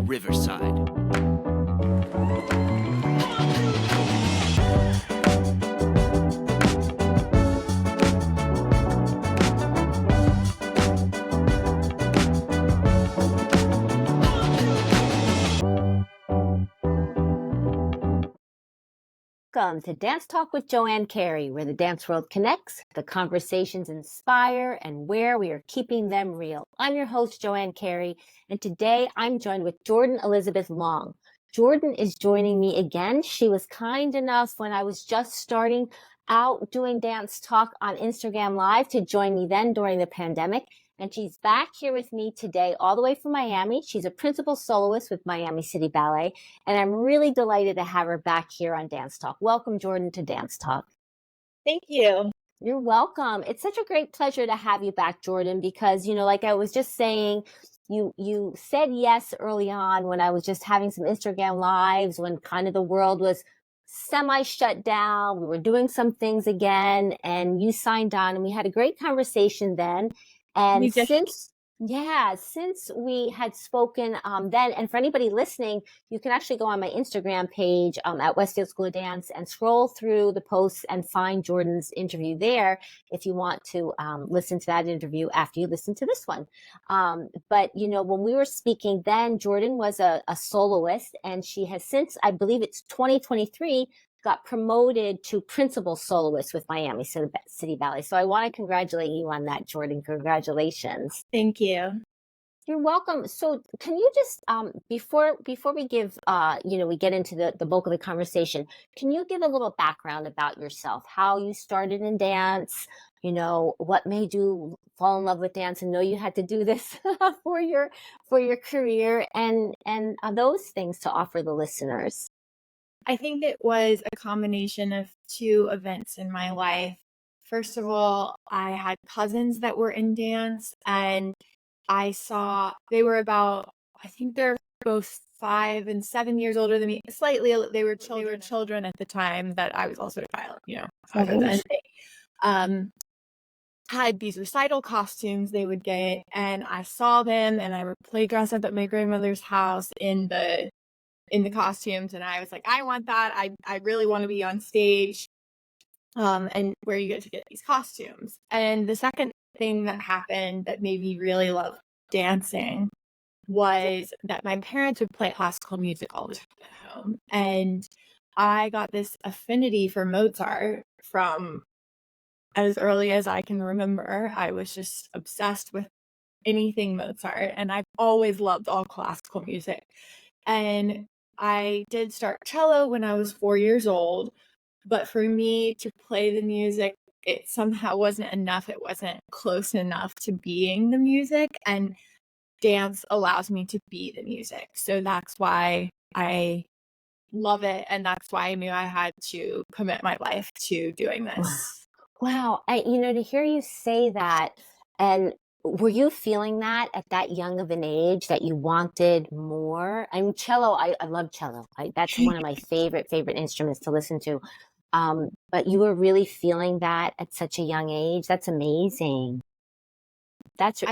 Riverside. Welcome to Dance Talk with Joanne Carey, where the dance world connects, the conversations inspire, and where we are keeping them real. I'm your host, Joanne Carey, and today I'm joined with Jordan Elizabeth Long. Jordan is joining me again. She was kind enough when I was just starting out doing Dance Talk on Instagram Live to join me then during the pandemic. And she's back here with me today, all the way from Miami. She's a principal soloist with Miami City Ballet. And I'm really delighted to have her back here on Dance Talk. Welcome, Jordan, to Dance Talk. Thank you. You're welcome. It's such a great pleasure to have you back, Jordan, because, like I was just saying, you said yes early on when I was just having some Instagram lives, when kind of the world was semi shut down. We were doing some things again, and you signed on, and we had a great conversation then. And since we had spoken then, and for anybody listening, you can actually go on my Instagram page at Westfield School of Dance and scroll through the posts and find Jordan's interview there if you want to listen to that interview after you listen to this one. But, when we were speaking then, Jordan was a soloist, and she has since, I believe it's 2023, got promoted to principal soloist with Miami City Ballet. So I want to congratulate you on that, Jordan. Congratulations. Thank you. You're welcome. So can you just, before we give, we get into the bulk of the conversation, can you give a little background about yourself, how you started in dance, what made you fall in love with dance and know you had to do this for your career and those things to offer the listeners? I think it was a combination of two events in my life. First of all, I had cousins that were in dance, and I saw they were about, I think they're both 5 and 7 years older than me. Slightly, they were children at the time that I was also a child, and they had these recital costumes they would get, and I saw them, and I would play dress up at my grandmother's house in the costumes, and I was like, I want that. I really want to be on stage, and where you get to get these costumes. And the second thing that happened that made me really love dancing was that my parents would play classical music all the time at home, and I got this affinity for Mozart from as early as I can remember. I was just obsessed with anything Mozart, and I've always loved all classical music. And I did start cello when I was 4 years old, but for me to play the music, it somehow wasn't enough. It wasn't close enough to being the music, and dance allows me to be the music. So that's why I love it, and that's why I knew I had to commit my life to doing this. Wow. To hear you say that, and were you feeling that at that young of an age that you wanted more? I mean, cello, I love cello. That's one of my favorite instruments to listen to. But you were really feeling that at such a young age. That's amazing. It's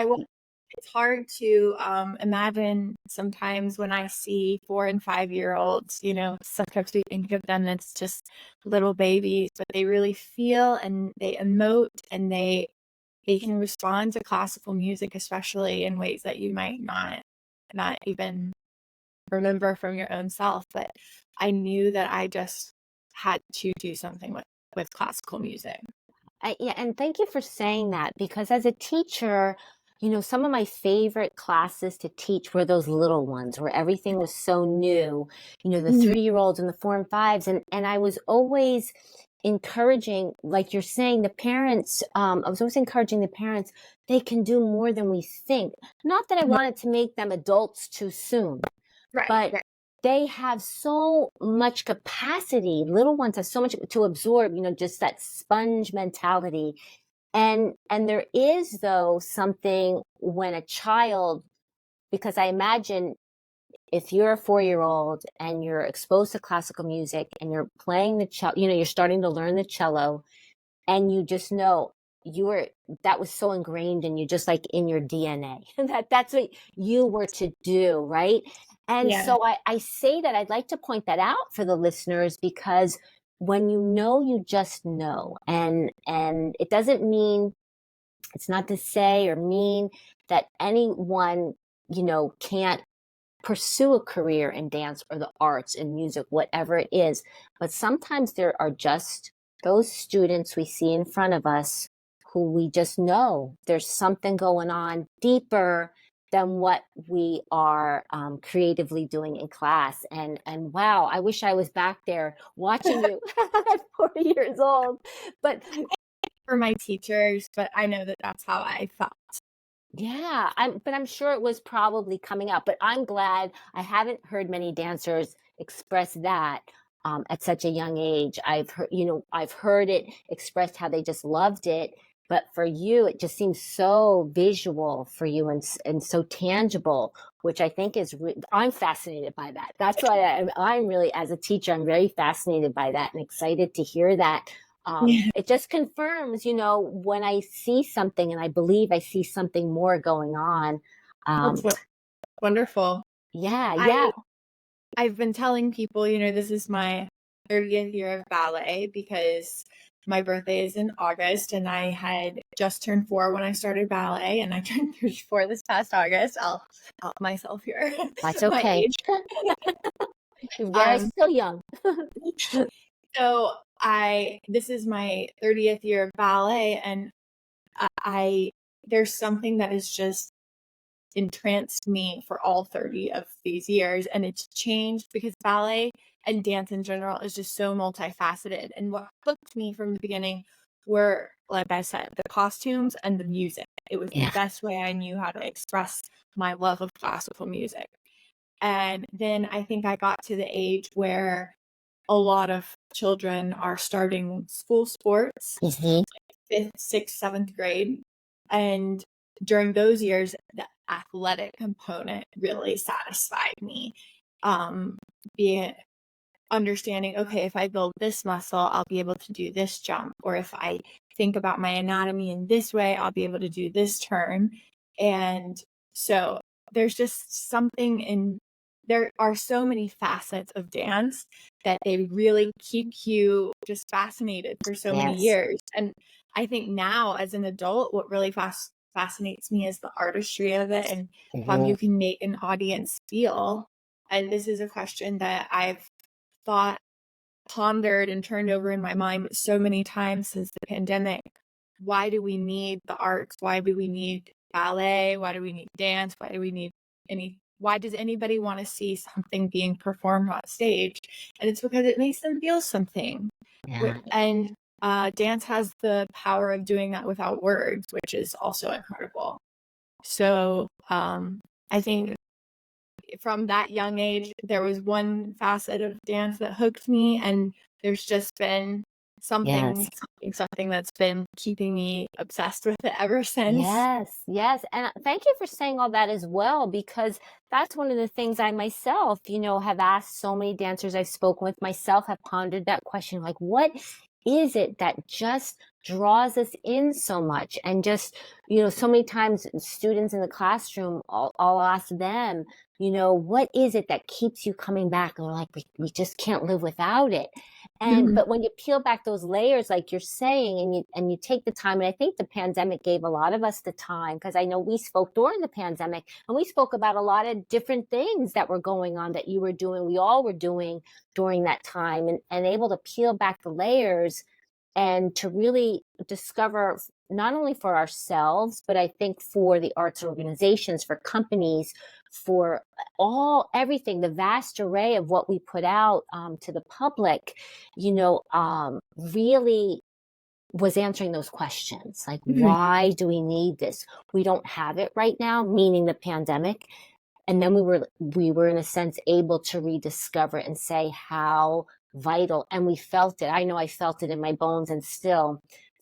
hard to imagine sometimes when I see 4 and 5 year olds, sometimes we think of them as just little babies, but they really feel and they emote, and they can respond to classical music, especially in ways that you might not even remember from your own self. But I knew that I just had to do something with classical music. And thank you for saying that, because as a teacher, some of my favorite classes to teach were those little ones where everything was so new, the 3-year-olds and the 4 and 5s. And I was always encouraging, like you're saying, the parents, I was always encouraging the parents, they can do more than we think. Not that I wanted to make them adults too soon, but they have so much capacity. Little ones have so much to absorb, just that sponge mentality. And there is, though, something when a child, because I imagine if you're a 4-year-old and you're exposed to classical music and you're playing the cello, you're starting to learn the cello, and you just know that was so ingrained in you, just like in your DNA, that's what you were to do, right? And Yeah. so I say that I'd like to point that out for the listeners, because when you know, you just know. And it doesn't mean, it's not to say or mean that anyone, can't pursue a career in dance or the arts and music, whatever it is. But sometimes there are just those students we see in front of us who we just know there's something going on deeper than what we are creatively doing in class. And wow, I wish I was back there watching you at 4 years old. But For my teachers, but I know that that's how I felt. yeah, I'm sure it was probably coming out, but I'm glad. I haven't heard many dancers express that at such a young age. I've heard it expressed how they just loved it, but for you, it just seems so visual for you, and so tangible, which I think I'm fascinated by that. That's why I'm really, as a teacher, I'm very fascinated by that and excited to hear that. Yeah, It just confirms, when I see something and I believe I see something more going on. that's Um, wonderful. yeah, yeah, I I've been telling people, this is my 30th year of ballet because my birthday is in August and I had just turned 4 when I started ballet and I turned 34 this past August. I'll out myself here, that's my okay. age. You're Um, still young. so this is my 30th year of ballet and I there's something that is just entranced me for all 30 of these years, and it's changed because ballet and dance in general is just so multifaceted, and what hooked me from the beginning were, like I said, the costumes and the music. It was the Yeah, best way I knew how to express my love of classical music. And then I think I got to the age where a lot of children are starting school sports, hmm, 5th, 6th, 7th grade. And during those years, the athletic component really satisfied me. Um, being understanding, okay, if I build this muscle, I'll be able to do this jump. Or if I think about my anatomy in this way, I'll be able to do this turn. And so there's just something there are so many facets of dance that they really keep you just fascinated for so many yes, years. And I think now as an adult, what really fascinates me is the artistry of it and how hmm, you can make an audience feel. And this is a question that I've thought, pondered, and turned over in my mind so many times since the pandemic. Why do we need the arts? Why do we need ballet? Why do we need dance? Why do we need why does anybody want to see something being performed on stage? And it's because it makes them feel something. yeah, And dance has the power of doing that without words, which is also incredible. So I think from that young age, there was one facet of dance that hooked me, and there's just been yes. something that's been keeping me obsessed with it ever since. Yes, yes. And thank you for saying all that as well, because that's one of the things I myself, have asked so many dancers I've spoken with, myself have pondered that question, like, what is it that just draws us in so much? And just, so many times students in the classroom, I'll ask them, what is it that keeps you coming back? And they're like, we just can't live without it. And Mhm. but when you peel back those layers, like you're saying, and you take the time, and I think the pandemic gave a lot of us the time, because I know we spoke during the pandemic and we spoke about a lot of different things that were going on, that you were doing, we all were doing during that time, and able to peel back the layers and to really discover, not only for ourselves, but I think for the arts organizations, for companies, for everything, the vast array of what we put out to the public, really was answering those questions. Like, Mhm. why do we need this? We don't have it right now, meaning the pandemic. And then we were in a sense able to rediscover it and say how vital, and we felt it. I know I felt it in my bones and still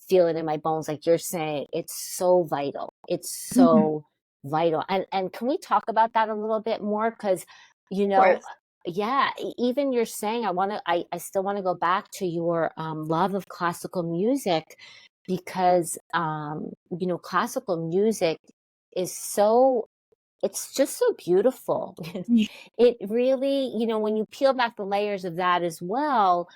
feel it in my bones, like you're saying. It's so vital. It's Mhm. Of so vital. And can we talk about that a little bit more? Because you know course. yeah, even you're saying, I still want to go back to your love of classical music, because classical music is so it's just so beautiful. Yeah. It really, when you peel back the layers of that as well,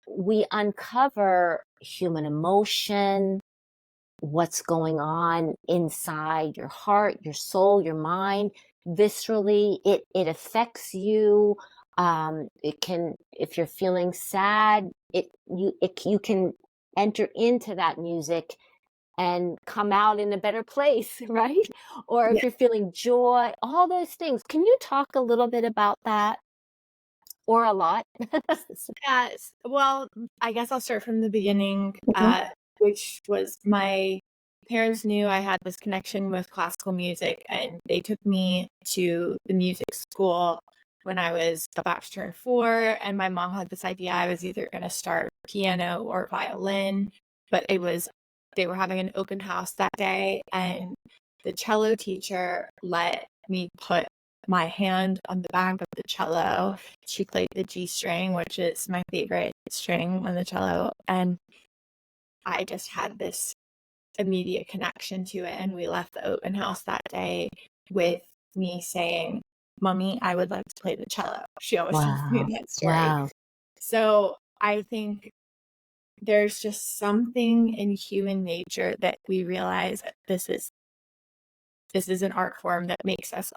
we uncover human emotion, what's going on inside your heart, your soul, your mind, viscerally. It affects you. It can, if you're feeling sad, you can enter into that music and come out in a better place, right? Or if Yeah. you're feeling joy, all those things. Can you talk a little bit about that, or a lot? Yes. Well, I guess I'll start from the beginning, Mhm. which was my parents knew I had this connection with classical music, and they took me to the music school when I was about to turn 4. And my mom had this idea I was either going to start piano or violin, but they were having an open house that day, and the cello teacher let me put my hand on the back of the cello. She played the G string, which is my favorite string on the cello. And I just had this immediate connection to it. And we left the open house that day with me saying, "Mommy, I would like to play the cello." She always tells me Wow. that story. Wow. So I think there's just something in human nature that we realize that this is an art form that makes us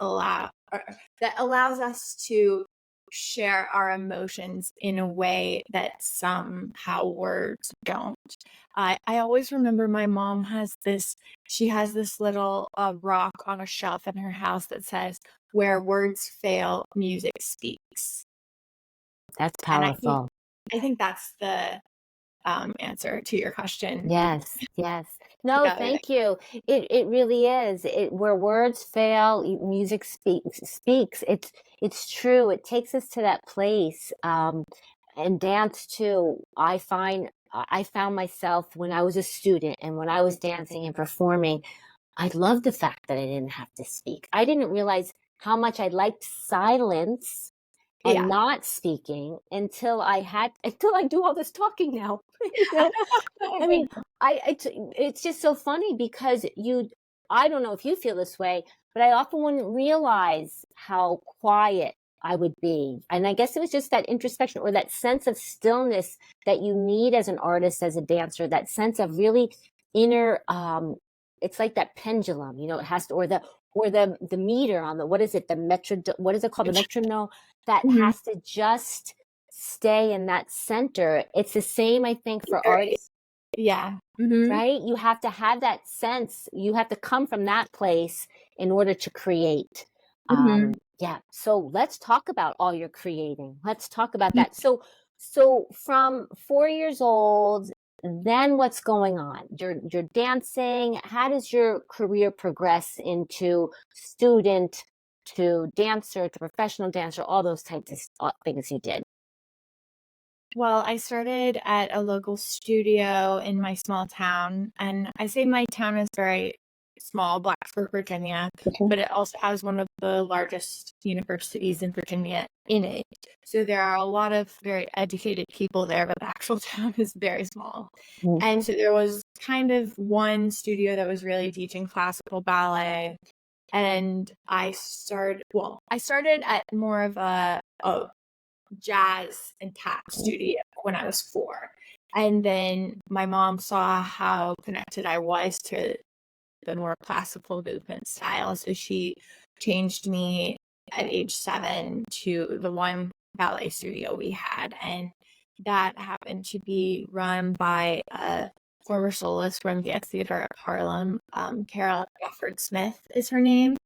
that allows us to share our emotions in a way that somehow words don't. I always remember my mom she has this little rock on a shelf in her house that says, "Where words fail, music speaks." That's And powerful. I think that's the answer to your question. Yes, yes. No, Yeah. thank you. It really is. Where words fail, music speaks. It's true. It takes us to that place. And dance too. I found myself when I was a student and when I was dancing and performing, I loved the fact that I didn't have to speak. I didn't realize how much I liked silence and Yeah. not speaking until I do all this talking now. you know I mean, it's just so funny because I don't know if you feel this way, but I often wouldn't realize how quiet I would be. And I guess it was just that introspection or that sense of stillness that you need as an artist, as a dancer, that sense of really inner, it's like that pendulum, it has to, or the meter on what is it, what is it called? The metronome that Mhm. has to just stay in that center. It's the same, I think, for artists, Yeah. Hmm. right? You have to have that sense. You have to come from that place in order to create. Hmm. Yeah. So let's talk about all your creating. Let's talk about that. So from 4 years old, then what's going on? You're dancing. How does your career progress into student to dancer to professional dancer? All those types of things you did. Well, I started at a local studio in my small town, and I say my town is very small, Blacksburg, Virginia, Mhm. but it also has one of the largest universities in Virginia in it. So there are a lot of very educated people there, but the actual town is very small. Mhm. And so there was kind of one studio that was really teaching classical ballet. And I started at more of a jazz and tap studio when I was 4. And then my mom saw how connected I was to the more classical movement style. So she changed me at age 7 to the one ballet studio we had. And that happened to be run by a former soloist from the Theater of Harlem. Carol Gafford Smith is her name.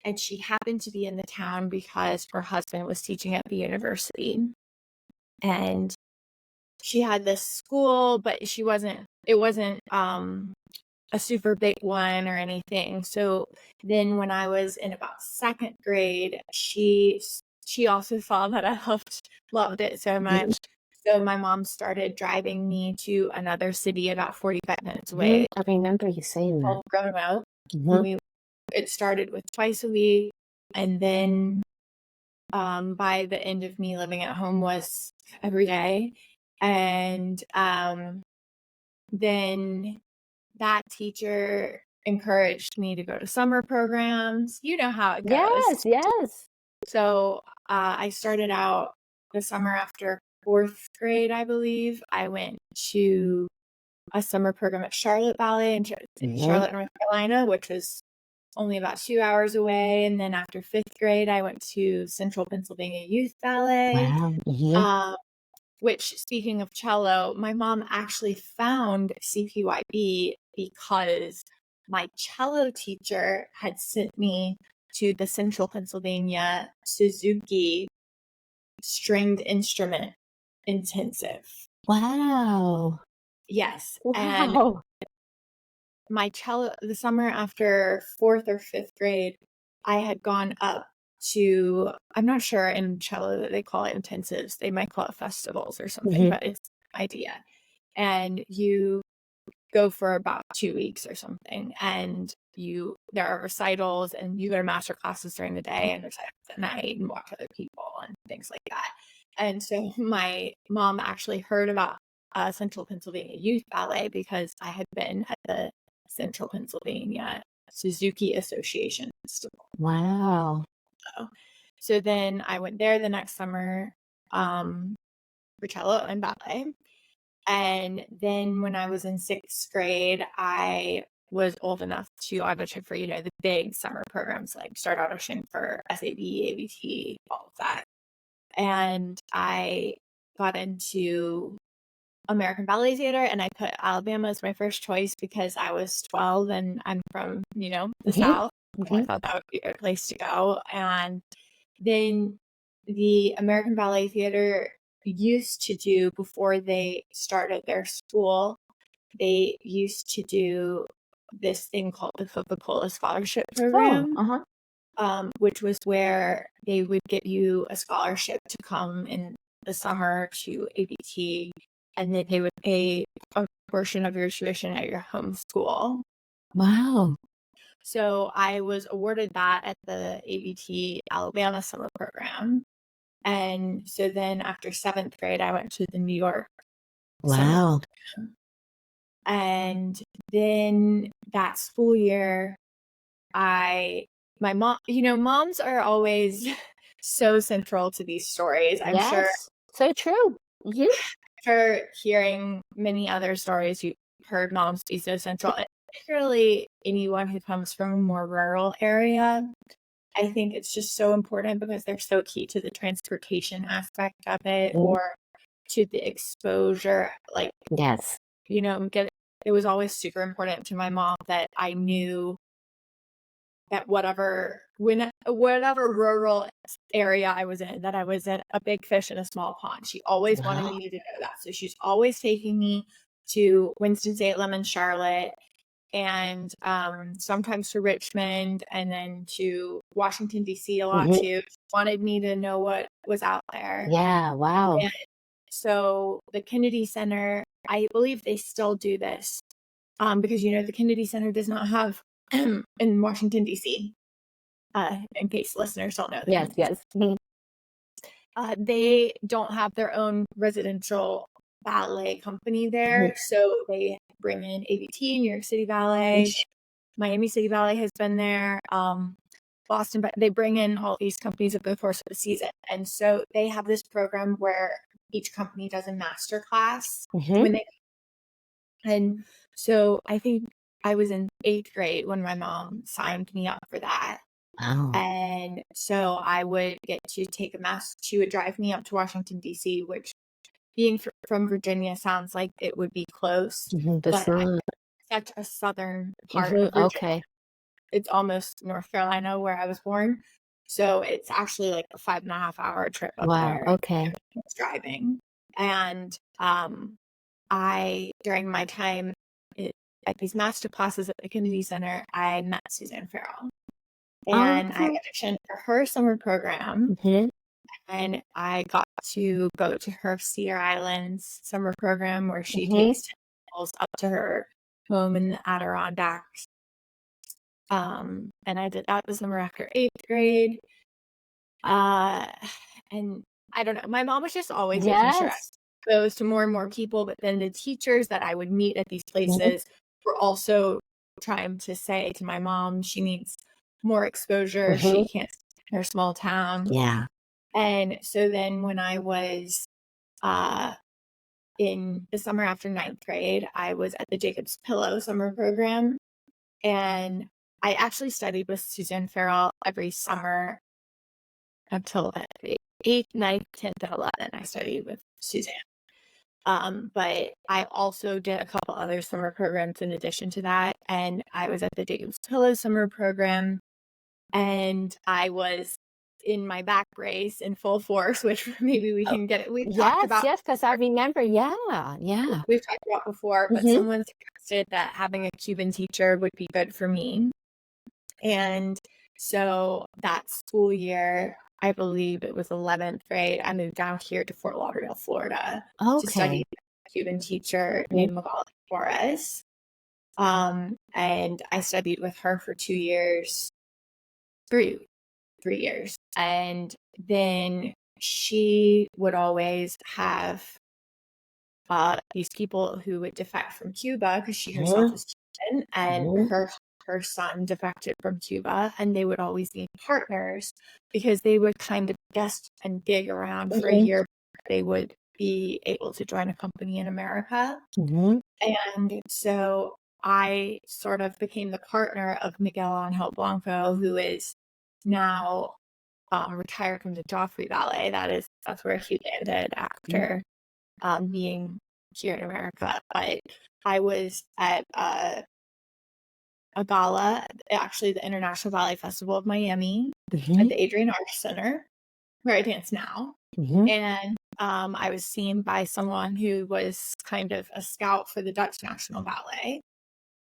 And she happened to be in the town because her husband was teaching at the university. And she had this school, but it wasn't a super big one or anything. So then when I was in about 2nd grade, she also saw that I loved it so much. So my mom started driving me to another city about 45 minutes Mhm. away, I remember you saying that. called Roanoke. And Mhm. it started with twice a week, and then by the end of me living at home was every day. And then that teacher encouraged me to go to summer programs. You know how it goes. Yes, yes. So I started out the summer after fourth grade, I believe. I went to a summer program at Charlotte Ballet in Mhm. Charlotte, North Carolina, which was only about 2 hours away. And then after fifth grade, I went to Central Pennsylvania Youth Ballet. Wow. Mhm. Um, which, speaking of cello, my mom actually found CPYB because my cello teacher had sent me to the Central Pennsylvania Suzuki stringed instrument intensive. Wow. Yes. And Wow. my cello, the summer after fourth or fifth grade, I had gone up to, I'm not sure in cello that they call it intensives. They might call it festivals or something, Mhm. but it's an idea. And you go for about 2 weeks or something. And there are recitals and you go to master classes during the day and recitals at night and watch other people and things like that. And so my mom actually heard about Central Pennsylvania Youth Ballet because I had been at the Central Pennsylvania Suzuki Association Festival. Wow. So then I went there the next summer for cello and ballet. And then when I was in sixth grade, I was old enough to audition for, the big summer programs, like start auditioning for SAB, ABT, all of that. And I got into American Ballet Theater, and I put Alabama as my first choice because I was 12 and I'm from, the Mhm. South. So I Mhm. thought that would be a good place to go. And then the American Ballet Theater used to do, before they started their school, they used to do this thing called the Coca-Cola Scholarship Oh, Program, uh-huh. which was where they would give you a scholarship to come in the summer to ABT, and then they would pay a portion of your tuition at your home school. Wow. So I was awarded that at the ABT Alabama summer program. And so then after seventh grade, I went to the New York summer Wow. program. And then that school year, my mom, moms are always so central to these stories. I'm sure Yes. So true. Mhm. for hearing many other stories, you heard moms be so central, particularly anyone who comes from a more rural area. I think it's just so important because they're so key to the transportation aspect of it, Mhm. or to the exposure. Like, Yes. it was always super important to my mom that I knew that whatever rural area I was in, that I was in a big fish in a small pond. She always wanted Wow. me to know that. So she's always taking me to Winston-Salem and Charlotte, and sometimes to Richmond, and then to Washington, D.C. a lot Mhm. too. She wanted me to know what was out there. Yeah, wow. And so the Kennedy Center, I believe they still do this, because the Kennedy Center does not have in Washington, D.C. In case listeners don't know the Yes, Kennedy yes. Mhm. they don't have their own residential ballet company Mhm. there. So they bring in ABT, New York City Ballet, Miami City Ballet has been there, Boston, but they bring in all these companies over the course of the season. And so they have this program where each company does a master class Mhm. when they, and so I think I was in eighth grade when my mom signed me up for that. Wow. And so I would get to take a mass. She would drive me up to Washington, D.C., which, being from Virginia, sounds like it would be close, Mhm. but That's not. such a southern part Mhm. of Virginia. Okay. It's almost North Carolina where I was born. So it's actually like a 5.5 hour trip up Wow. there Okay. driving. And during my time at these master classes at the Kennedy Center, I met Suzanne Farrell. And I Oh. auditioned for her summer program, Mhm. and I got to go to her Cedar Islands summer program where she Mhm. takes 10 girls up to her home in the Adirondacks. And I did that the summer after eighth grade. Uh, and I don't know, my mom was just always making sure I Yes. was exposed to more and more people, but then the teachers that I would meet at these Mhm. places were also trying to say to my mom she needs more exposure. She Hmm. can't stay in her small town. Yeah. And so then when I was uh, in the summer after ninth grade, I was at the Jacob's Pillow summer program. And I actually studied with Suzanne Farrell every summer until eighth, ninth, 10th, and 11th. I studied with Suzanne. But I also did a couple other summer programs in addition to that. And I was at the Jacob's Pillow summer program, and I was in my back brace in full force, which maybe we Oh, can get it. yes, yes, because I remember. Yeah, yeah. We've talked about before, but Hmm. someone suggested that having a Cuban teacher would be good for me. And so that school year, I believe it was 11th grade, I moved down here to Fort Lauderdale, Florida to study Okay. with a Cuban teacher Mhm. named Magali Flores. And I studied with her for 2 years, three years. And then she would always have these people who would defect from Cuba because she herself Mhm. was Cuban, and Mhm. her son defected from Cuba, and they would always need partners because they would kind of guest and gig around for a Mhm. year. They would be able to join a company in America. Mhm. And so I sort of became the partner of Miguel Angel Blanco, who is now retired from the Joffrey Ballet. That's where he landed Mhm. after being here in America. But I was at a gala, actually the International Ballet Festival of Miami at Mhm. the Adrian Arts Center, where I dance now. Mhm. And I was seen by someone who was kind of a scout for the Dutch National Ballet.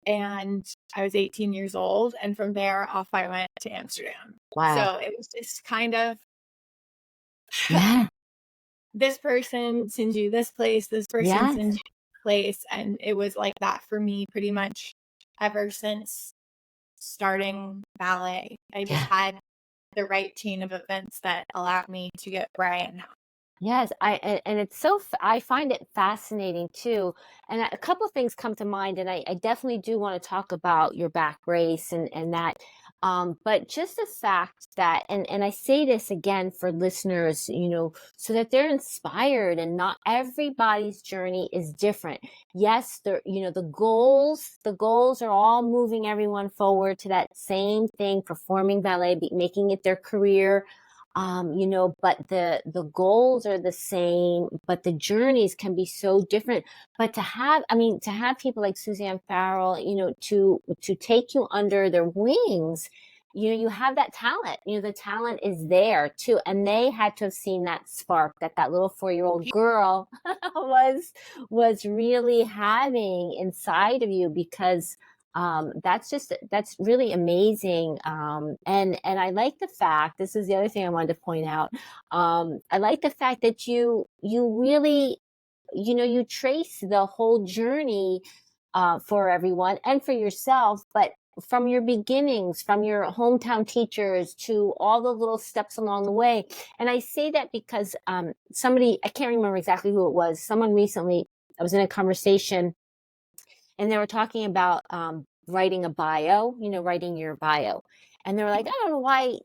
And I was 18 years old. And from there, off I went to Amsterdam. Wow. So it was just kind of Yeah. this person sends you this person Yes. sends you this place. And it was like that for me pretty much ever since starting ballet. I just Yeah. had the right chain of events that allowed me to get where I am now. Yes, and it's so I find it fascinating too. And a couple of things come to mind, and I definitely do want to talk about your back brace and that. But just the fact that, and I say this again for listeners, so that they're inspired, and not everybody's journey is different. Yes, the goals are all moving everyone forward to that same thing, performing ballet, making it their career, but the goals are the same, but the journeys can be so different. But to have people like Suzanne Farrell, to take you under their wings, you have that talent. The talent is there too, and they had to have seen that spark that little 4-year-old girl was really having inside of you, because that's really amazing. And I like the fact, this is the other thing I wanted to point out. I like the fact that you really, you trace the whole journey for everyone and for yourself, but from your beginnings, from your hometown teachers to all the little steps along the way. And I say that because somebody, I can't remember exactly who it was, someone recently, I was in a conversation, and they were talking about writing a bio, writing your bio. And they were like,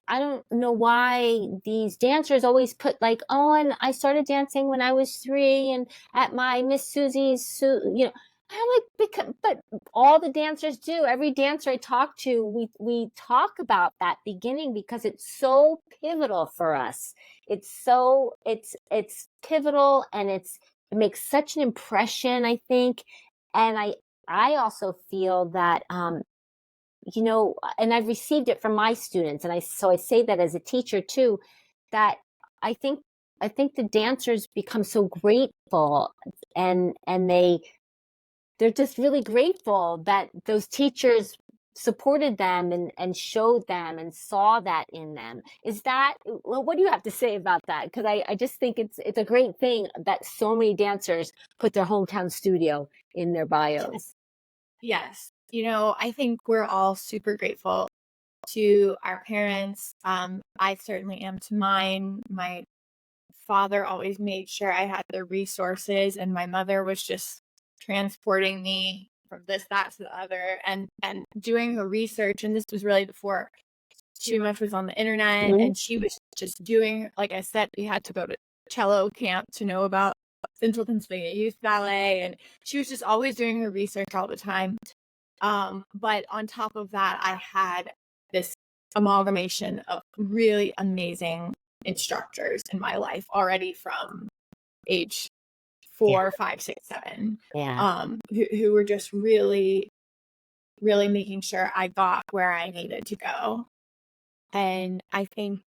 I don't know why these dancers always put like, oh, and I started dancing when I was 3 and at my Miss Susie's. I'm like, but all the dancers do. Every dancer I talk to, we talk about that beginning because it's so pivotal for us. It's pivotal, and it makes such an impression, I think. And I also feel that, and I've received it from my students, and I say that as a teacher too, that I think I think the dancers become so grateful, and they're just really grateful that those teachers supported them and showed them and saw that in them. Well, what do you have to say about that? Because I just think it's a great thing that so many dancers put their hometown studio in their bios. Yes. I think we're all super grateful to our parents. I certainly am to mine. My father always made sure I had the resources, and my mother was just transporting me from this, that to the other, and doing her research. And this was really before too much was on the internet, Mhm. and she was just doing, like I said, we had to go to cello camp to know about Central Pennsylvania Youth Ballet, and she was just always doing her research all the time. But on top of that, I had this amalgamation of really amazing instructors in my life already from age Yeah. 4, 5, 6, 7, Yeah. who were just really, really making sure I got where I needed to go. And I think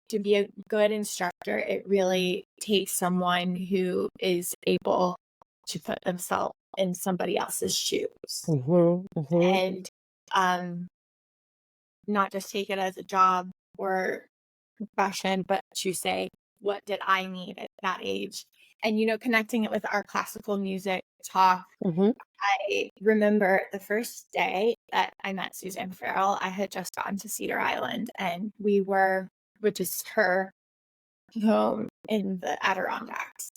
to be a good instructor, it really takes someone who is able to put themselves in somebody else's shoes Mhm. Mhm. and um, not just take it as a job or profession, but to say, what did I need at that age? And, connecting it with our classical music talk, Mhm. I remember the first day that I met Suzanne Farrell, I had just gotten to Cedar Island, and which is her home in the Adirondacks.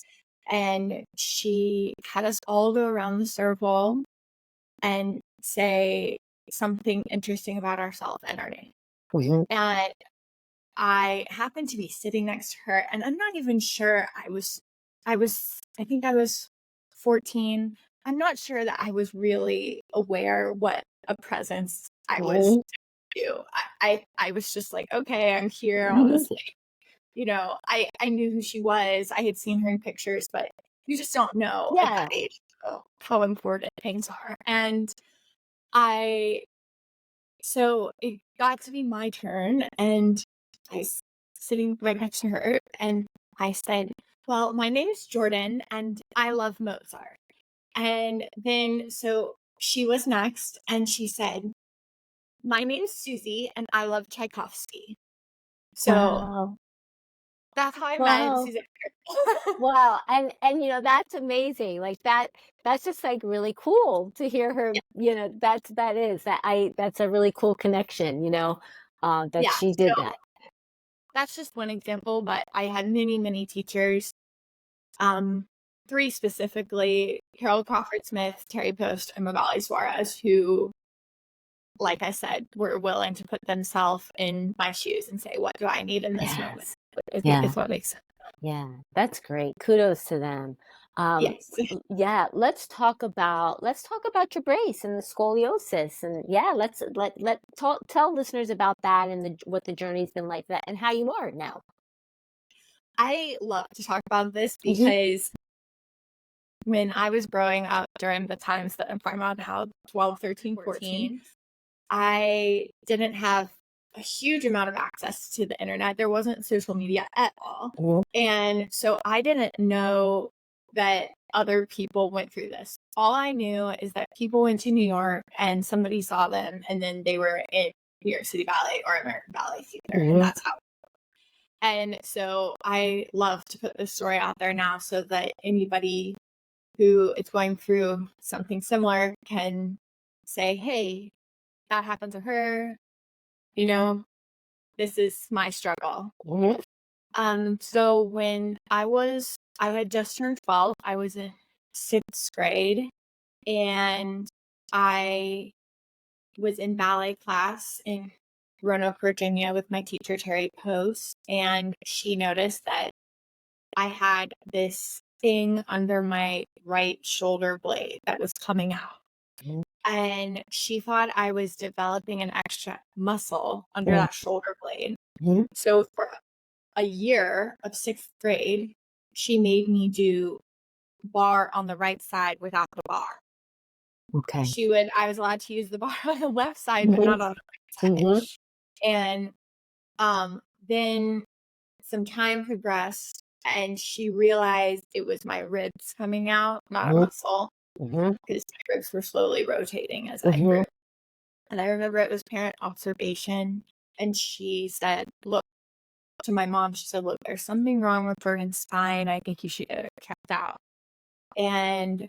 And she had us all go around the circle and say something interesting about ourselves and our name. Mhm. And I happened to be sitting next to her, and I'm not even sure I think I was 14. I'm not sure that I was really aware what a presence I was Mhm. to. I was just like, okay, I'm here on Mhm. this, I knew who she was. I had seen her in pictures, but you just don't know at that Yeah. age how important things are. And I so it got to be my turn, and I was sitting right next to her, and I said, "Well, my name is Jordan, and I love Mozart." And then so she was next, and she said, "My name is Susie, and I love Tchaikovsky." So Wow. that's how I met Wow. Susan. Wow. And that's amazing. Like that's just like really cool to hear her, that's a really cool connection, that Yeah, she so did that. that's just one example, but I had many, many teachers. Um, 3 specifically, Carol Crawford Smith, Terry Post, and Magali Suarez, who, like I said, were willing to put themselves in my shoes and say, "What do I need in this moment?" Yes. Is Yeah. is what makes sense. Yeah. That's great. Kudos to them. Yes. Yeah, let's talk about your brace and the scoliosis, and yeah, tell listeners about that and what the journey's been like that and how you are now. I love to talk about this Mhm. because when I was growing up during the times that I'm talking about now, 12, 13, 14, I didn't have a huge amount of access to the internet. There wasn't social media at all. Mhm. And so I didn't know that other people went through this. All I knew is that people went to New York and somebody saw them, and then they were in New York City Ballet or American Ballet Theater. And Mhm. that's how. And so I love to put this story out there now so that anybody who is going through something similar can say, hey, that happened to her. You know, this is my struggle. Mhm. So when I had just turned 12, I was in 6th grade, and I was in ballet class in Roanoke, Virginia with my teacher, Terry Post, and she noticed that I had this thing under my right shoulder blade that was coming out. Mhm. And she thought I was developing an extra muscle under Mhm. that shoulder blade. Mhm. So for a year of 6th grade, she made me do bar on the right side without the bar. Okay. I was allowed to use the bar on the left side, but Mhm. not on the right side. Mhm. And then some time progressed, and she realized it was my ribs coming out, not a Mhm. muscle, Mhm. because my ribs were slowly rotating as I grew. Mhm. And I remember it was parent observation, and she said, look, to my mom, she said, look, there's something wrong with Jordan's spine. I think you should get it checked out. And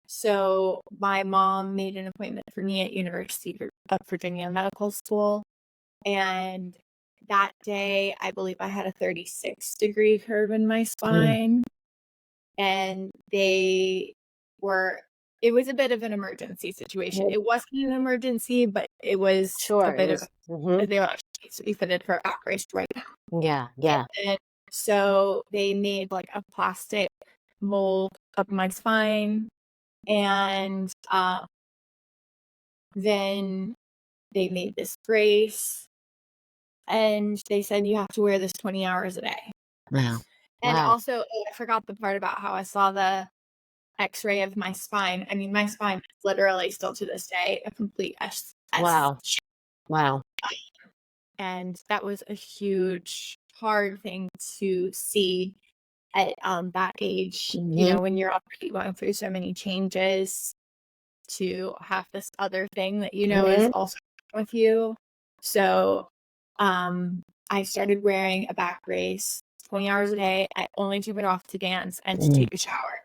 so my mom made an appointment for me at University of Virginia Medical School. And that day, I believe I had a 36-degree curve in my Mhm. spine. And they were it was a bit of an emergency situation. It wasn't an emergency, but it was a Sure, it bit of was. Mhm. they actually needs to be fitted for a back brace right now. Yeah, yeah. And so they made like a plastic mold of my spine, and then they made this brace, and they said you have to wear this 20 hours a day. Wow. And Wow. also, I forgot the part about how I saw the X-ray of my spine. I mean, my spine is literally still to this day a complete S Wow. Wow. and that was a huge, hard thing to see at that age. You Mhm. know, when you're already going through so many changes, to have this other thing that you know is Mhm. also with you. So, I started wearing a back brace 20 hours a day. I only took it off to dance and to Mm. take a shower.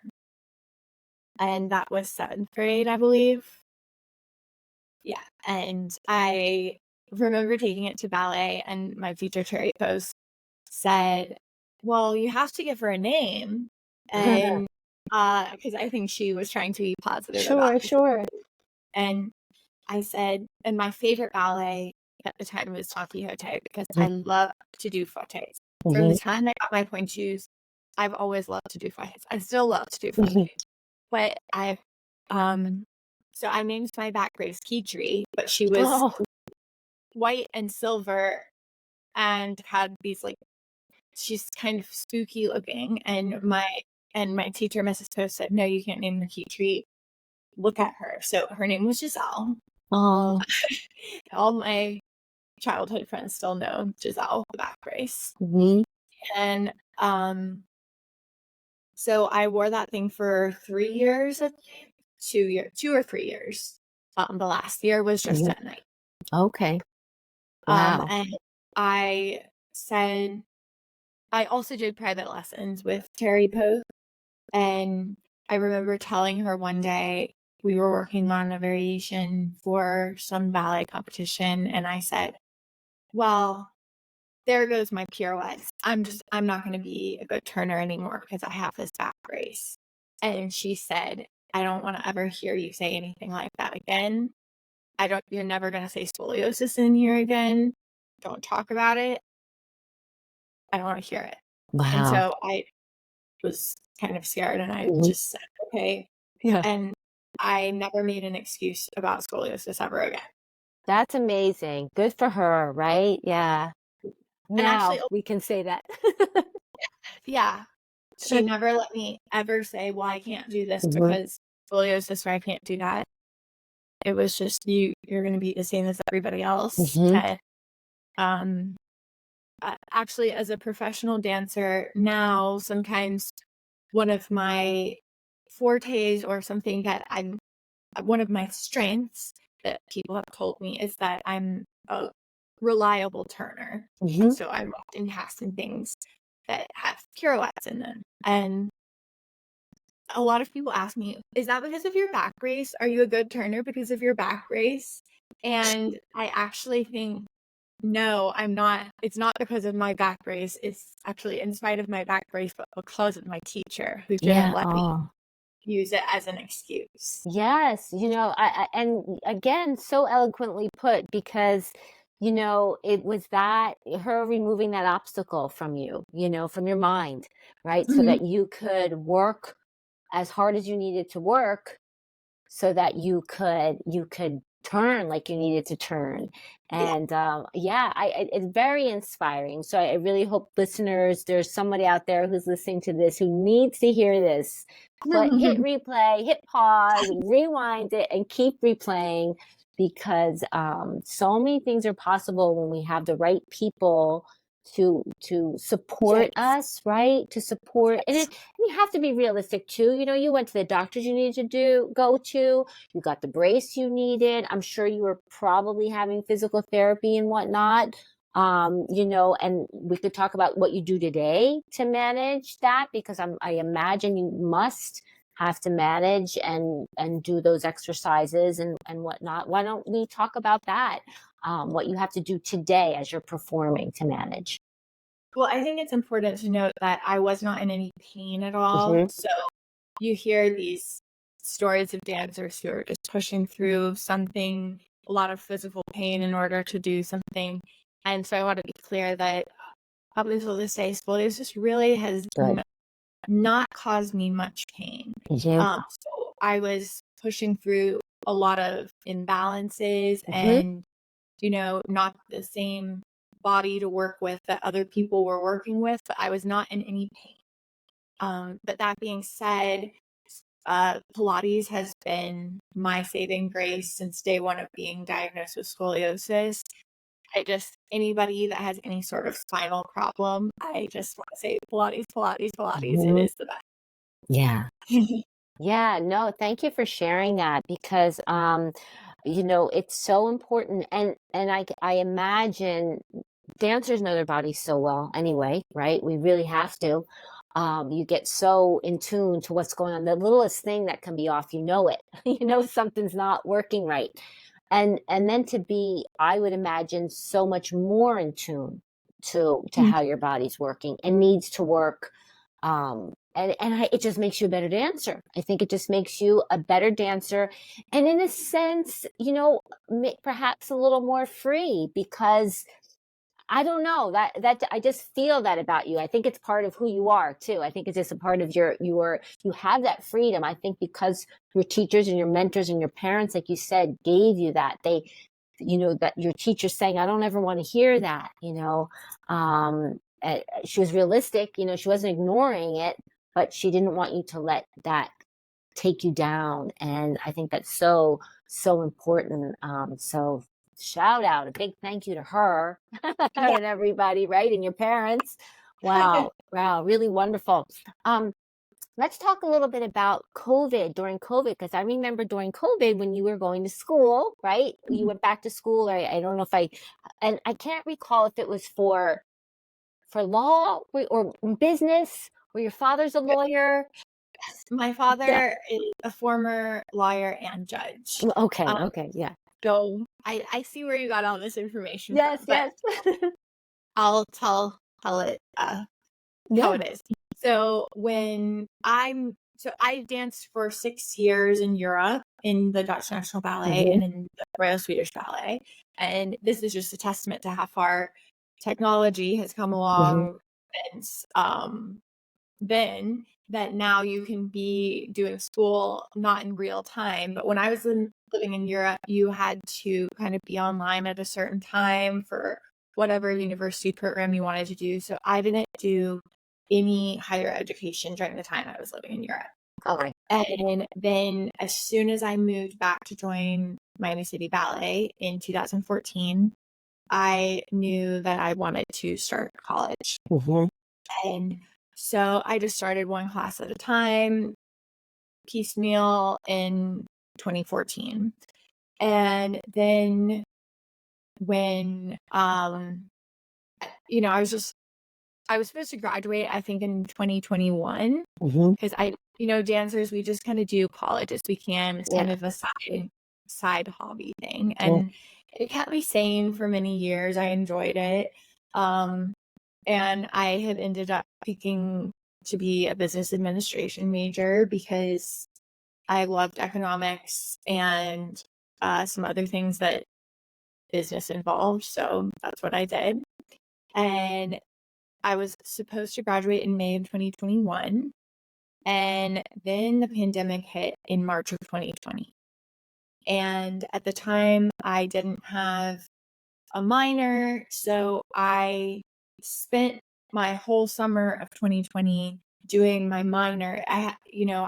And that was 7th grade, I believe. Yeah, and I remember taking it to ballet, and my teacher, Terry Post, said, "Well, you have to give her a name." And, because I think she was trying to be positive about Sure, it. sure. And I said and my favorite ballet at the time was Don Quixote because Mhm. I love to do fautes. From the Mhm. time I got my point shoes, I've always loved to do fautes. I still love to do Mhm. fautes. But um so I named my back brace Key Tree, but she was Oh. white and silver and had these like she's kind of spooky looking and my teacher, Mrs. Post, said, "No, you can't name the Key Tree. Look at her." So her name was Giselle. Oh. All my childhood friends still know Giselle, the back brace. Mhm. And so I wore that thing for 3 years, I think. 2 or 3 years. The last year was just Mhm. at night. Okay. Wow. And I said I also did private lessons with Terry Post, and I remember telling her one day we were working on a variation for some ballet competition, and I said, "Well, there goes my pirouettes. I'm not gonna be a good turner anymore because I have this back brace." And she said, "I don't wanna ever hear you say anything like that again. You're never gonna say scoliosis in here again. Don't talk about it. I don't wanna hear it." And Wow. so I was kind of scared and I Mhm. just said, "Okay." Yeah. And I never made an excuse about scoliosis ever again. That's amazing. Good for her, right? Yeah. And actually Now we can say that. yeah. She never let me ever say, "Well, I can't do this Mhm. because scoliosis, or I can't do that." It was just you're gonna be the same as everybody else. Mhm. And, um, actually, as a professional dancer now, sometimes one of my fortes or something that I'm one of my strengths that people have told me is that I'm a reliable turner. Mhm. So I'm often casting things that have pirouettes in them. And a lot of people ask me, "Is that because of your back brace? Are you a good turner because of your back brace?" And I actually think, no, I'm not. It's not because of my back brace. It's actually in spite of my back brace, but because of my teacher who didn't Yeah. let me Oh. use it as an excuse. Yes, and again, so eloquently put because, it was that her removing that obstacle from you, from your mind, right? So Mhm. that you could work as hard as you needed to work so that you could turn like you needed to turn. Yeah. And yeah, it's very inspiring. So I really hope listeners, there's somebody out there who's listening to this who needs to hear this. Hit replay, hit pause, rewind it, and keep replaying because so many things are possible when we have the right people to support Yes. us, right? To support, and Yes. you have to be realistic too. You went to the doctors you needed to go to, you got the brace you needed. I'm sure you were probably having physical therapy and whatnot. And we could talk about what you do today to manage that because I imagine you must have to manage and do those exercises and whatnot. Why don't we talk about that? What you have to do today as you're performing to manage. Well, I think it's important to note that I was not in any pain at all. Hmm. So you hear these stories of dancers who are just pushing through something, a lot of physical pain in order to do something. And so I want to be clear that up until this day, scoliosis really has Good. not caused me much pain. Yeah. So I was pushing through a lot of imbalances Mhm. and, not the same body to work with that other people were working with, but I was not in any pain. But that being said, Pilates has been my saving grace since day one of being diagnosed with scoliosis. Anybody that has any sort of spinal problem, I just want to say Pilates, Pilates, Pilates. It Mhm. is the Yeah. best. Yeah, no, thank you for sharing that because it's so important and I imagine dancers know their bodies so well anyway, right? We really have to. You get so in tune to what's going on. The littlest thing that can be off, you know it. You know something's not working right. And then to be, I would imagine, so much more in tune to how your body's working and needs to work. It just makes you a better dancer. I think it just makes you a better dancer, and in a sense, perhaps a little more free because I don't know that I just feel that about you. I think it's part of who you are too. I think it's just a part of you have that freedom. I think because your teachers and your mentors and your parents, like you said, gave you that. That your teacher saying, I don't ever want to hear that. She was realistic, she wasn't ignoring it, but she didn't want you to let that take you down. And I think that's so, so important. So shout out, a big thank you to her Yeah. and everybody, right? And your parents. Wow. Wow. Really wonderful. Um, let's talk a little bit about during COVID, because I remember during COVID when you were going to school, right? You went back to school, or I don't know and I can't recall if it was for law or business, or your father's a lawyer. My Yeah. father is a former lawyer and judge. Okay. Um, Okay. Yeah. so I see where you got all this information from, Yes. but Yes. I'll tell it how Yeah. it is. So I danced for 6 years in Europe in the Dutch National Ballet Hmm. and in the Royal Swedish Ballet. And this is just a testament to how far technology has come Hmm. along since then, that now you can be doing school not in real time. But when I was living in Europe, you had to kind of be online at a certain time for whatever university program you wanted to do. So I didn't do any higher education during the time I was living in Europe. Okay. And then as soon as I moved back to join Miami City Ballet in 2014, I knew that I wanted to start college. Hmm. And so I just started one class at a time, piecemeal in 2014. And then when I was supposed to graduate, I think, in 2021, Hmm. because dancers, we just kind of do college as we can. It's kind Yeah. of a side hobby thing. And it kept me sane for many years. I enjoyed it. Um, and I had ended up picking to be a business administration major because I loved economics and some other things that business involved. So that's what I did. And I was supposed to graduate in May of 2021. And then the pandemic hit in March of 2020. And at the time, I didn't have a minor. So I spent my whole summer of 2020 doing my minor. I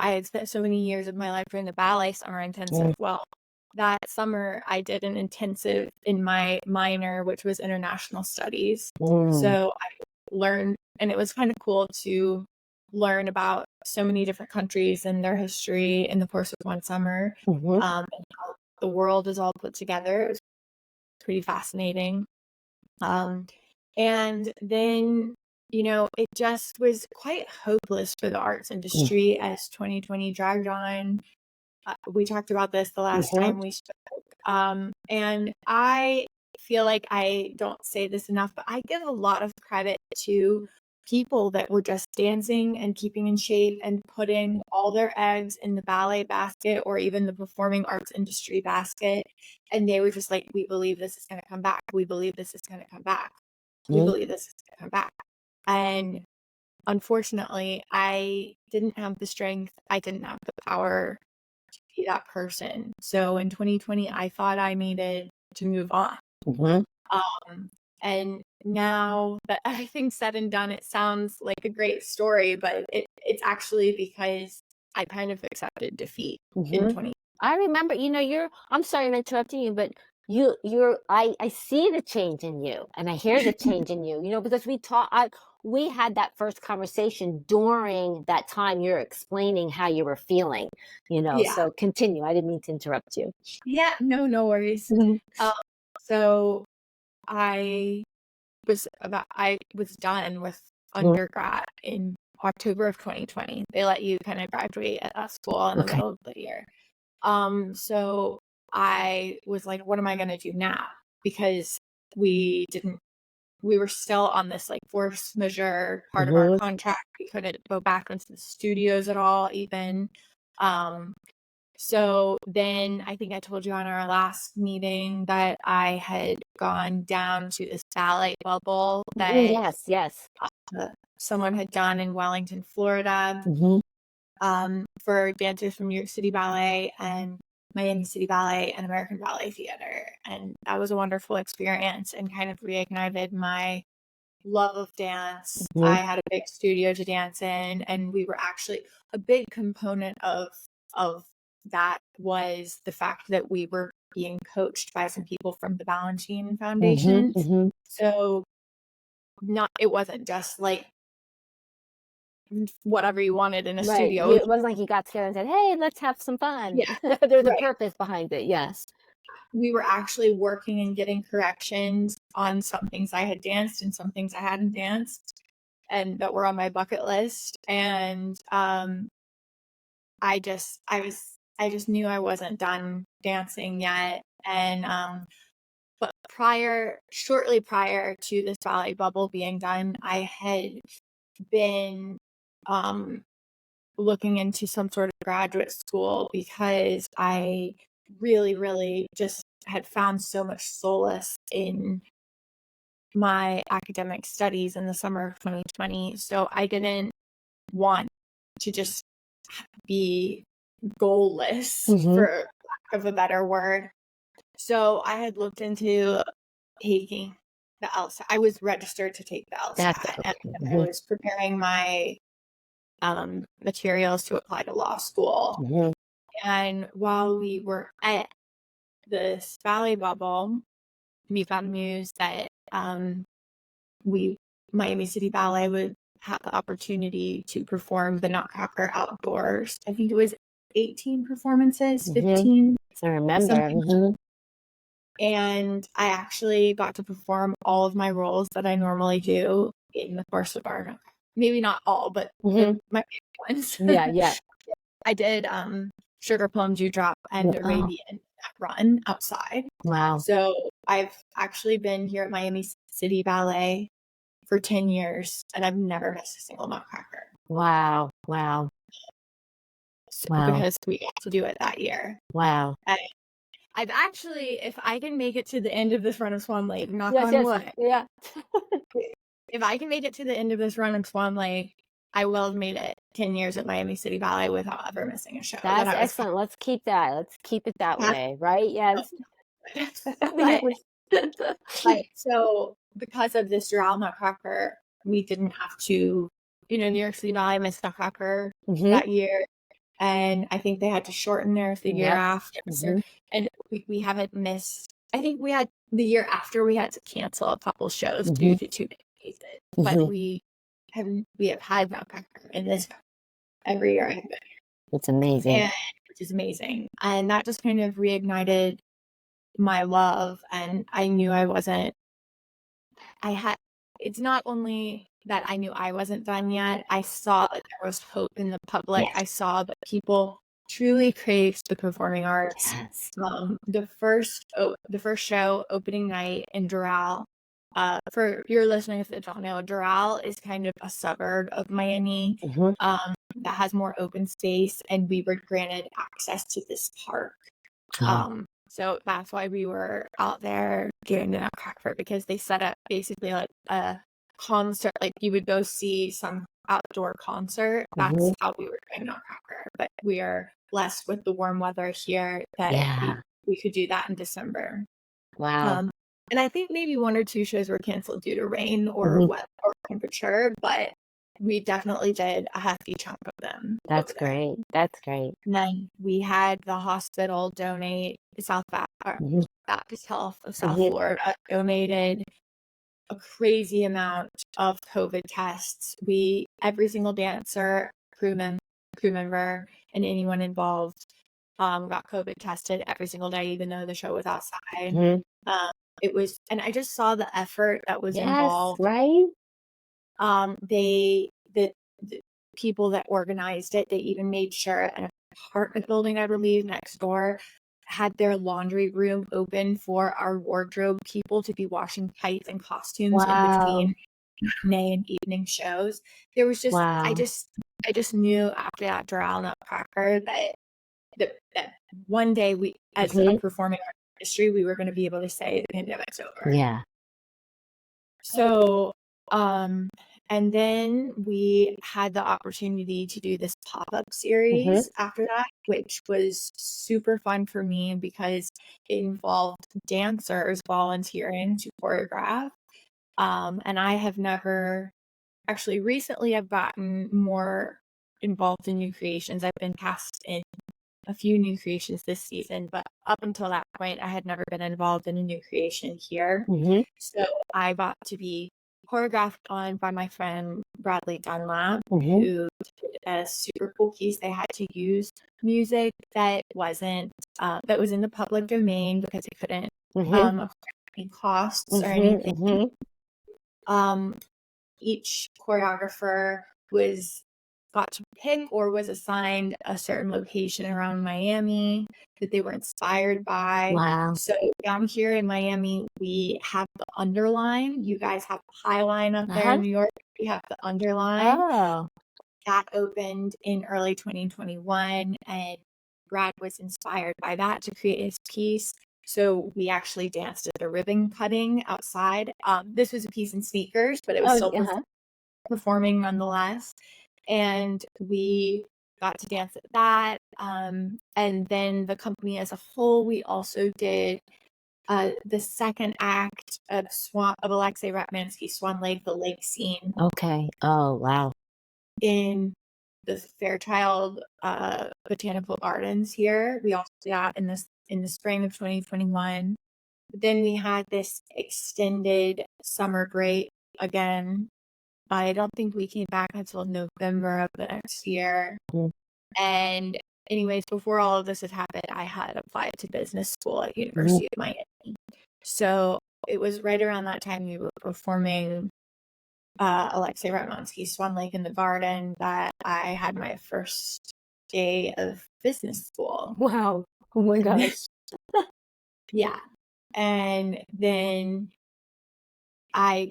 had spent so many years of my life doing the ballet summer intensive. Well, that summer I did an intensive in my minor, which was international studies. Mm. So I learned, and it was kind of cool to learn about so many different countries and their history in the course of one summer, Mhm. and how the world is all put together. It was pretty fascinating. Um, and then, it just was quite hopeless for the arts Mm. industry as 2020 dragged on. We talked about this the last Mhm. time we spoke. And I feel like I don't say this enough, but I give a lot of credit to people that were just dancing and keeping in shape and putting all their eggs in the ballet basket or even the performing arts industry basket. And they were just like, we believe this is going to come back. We believe this is going to come back. We believe this is going to come back. And unfortunately, I didn't have the strength. I didn't have the power to be that person. So in 2020, I thought I needed to move on. And now that everything's said and done, it sounds like a great story, but it's actually because I kind of accepted defeat in 20. I remember, I'm sorry I'm interrupting you, but I see the change in you and I hear the change in you, because we had that first conversation during that time you're explaining how you were feeling, Yeah. so continue. I didn't mean to interrupt you. Yeah, no worries. So I was done with undergrad in October of 2020. They let you kind of graduate at that school in the middle of the year. So I was like, what am I going to do now? Because we were still on this like force majeure part of our contract. We couldn't go back into the studios at all even. So then I think I told you on our last meeting that I had gone down to this ballet bubble that Yes. Someone had done in Wellington, Florida, for dancers from New York City Ballet and Miami City Ballet and American Ballet Theater. And that was a wonderful experience and kind of reignited my love of dance. I had a big studio to dance in, and we were actually a big component of that was the fact that we were being coached by some people from the Balanchine Foundation. So it wasn't just like whatever you wanted in a studio. It wasn't like you got together and said, hey, let's have some fun. Yeah, there's a purpose behind it. Yes. We were actually working and getting corrections on some things I had danced and some things I hadn't danced and that were on my bucket list. And I just knew I wasn't done dancing yet. And but shortly prior to this ballet bubble being done, I had been looking into some sort of graduate school because I really, really just had found so much solace in my academic studies in the summer of 2020. So I didn't want to just be goalless, for lack of a better word. So I had looked into taking the LSAT. I was registered to take the LSAT, and I was preparing my materials to apply to law school. And while we were at this ballet bubble, we found news that Miami City Ballet would have the opportunity to perform the Nutcracker outdoors. I think it was 18 performances, 15. I remember. And I actually got to perform all of my roles that I normally do in the course of our, maybe not all, but my favorite ones. Yeah. I did Sugar Plum Dewdrop and Arabian run outside. Wow. So I've actually been here at Miami City Ballet for 10 years and I've never missed a single Nutcracker. Wow. So, because we got to do it that year. Wow. And I've actually, if I can make it to the end of this run of Swan Lake, knock on wood. Yeah. If I can make it to the end of this run of Swan Lake, I will have made it 10 years at Miami City Ballet without ever missing a show. That's excellent. Let's keep that. Let's keep it that way, right? Yes. So because of this Doral Nutcracker, we didn't have to, New York City Ballet missed Nutcracker that year. And I think they had to shorten theirs the year after. And we haven't missed, I think we had the year after we had to cancel a couple shows due to too many cases. But we have had Nutcracker in this every year I've been here. It's amazing. Which is amazing. And that just kind of reignited my love. And I knew it's not only that I knew I wasn't done yet. I saw that there was hope in the public. Yes. I saw that people truly craved the performing arts. Yes. The first show, opening night in Doral, For your listeners that don't know, Doral is kind of a suburb of Miami, Mhm. that has more open space, and we were granted access to this park. Oh. So that's why we were out there doing the Nutcracker, because they set up basically like a concert, like you would go see some outdoor concert. That's Mhm. how we were doing Nutcracker. But we are blessed with the warm weather here that Yeah. we could do that in December. Wow. Um, and I think maybe 1 or 2 shows were canceled due to rain or Mhm. weather or temperature, but we definitely did a hefty chunk of them over That's there. great. That's great. And then we had the hospital donate, Mhm. Baptist Health of South Mhm. Florida donated a crazy amount of COVID tests. Every single dancer, crew member, and anyone involved got COVID tested every single day, even though the show was outside. Mhm. And I just saw the effort that was Yes, involved. right? The people that organized it, they even made sure an apartment building, I believe, next door had their laundry room open for our wardrobe people to be washing tights and costumes in Wow. between matinee and evening shows. There was just, Wow. I just knew after that Doral Nutcracker that one day we, as a Mhm. performing art industry, we were going to be able to say the pandemic's over. Yeah. So, and then we had the opportunity to do this pop-up Mhm. series after that, which was super fun for me because it involved dancers volunteering to choreograph. And I have never actually recently I've gotten more involved in new creations. I've been cast in a few new creations this season, but up until that point, I had never been involved in a new creation here. Mhm. So I got to be choreographed on by my friend Bradley Dunlap, Mhm. who did a super cool piece. They had to use music that wasn't that was in the public domain because it couldn't Mhm. affect any costs or Mhm. anything. Mhm. Um, each choreographer was got to pick or was assigned a certain location around Miami that they were inspired by. Wow. So down here in Miami, we have the underline. You guys have the high line up there Uh-huh. in New York. We have the underline. Oh. That opened in early 2021, and Brad was inspired by that to create his piece. So we actually danced at a ribbon cutting outside. This was a piece in sneakers, but it was Oh, still uh-huh. performing nonetheless. And we got to dance at that. And then the company as a whole, we also did the second act of Alexei Ratmansky's Swan Lake, the lake scene Okay. Oh, wow. in the Fairchild Botanical Gardens here. We also did that in the spring of 2021. But then we had this extended summer break again. I don't think we came back until November of the next year. Mhm. And anyways, before all of this had happened, I had applied to business school at Mhm. University of Miami. So it was right around that time we were performing Alexei Ratmansky's Swan Lake in the Garden that I had my first day of business school. Wow. Oh my gosh. Yeah. And then I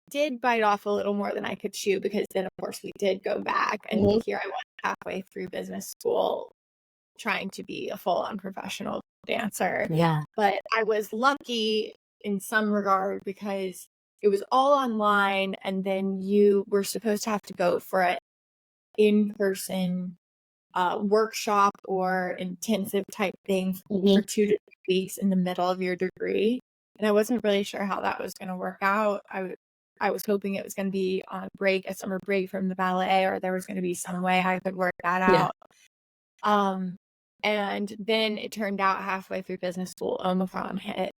did bite off a little more than I could chew because then, of course, we did go back. And Mhm. here I was halfway through business school trying to be a full on professional dancer. Yeah. But I was lucky in some regard because it was all online. And then you were supposed to have to go for an in person workshop or intensive type thing for Mhm. 2 to 3 weeks in the middle of your degree. And I wasn't really sure how that was going to work out. I was hoping it was going to be on a summer break from the ballet, or there was going to be some way I could work that Yeah. out. And then it turned out halfway through business school, Omicron hit.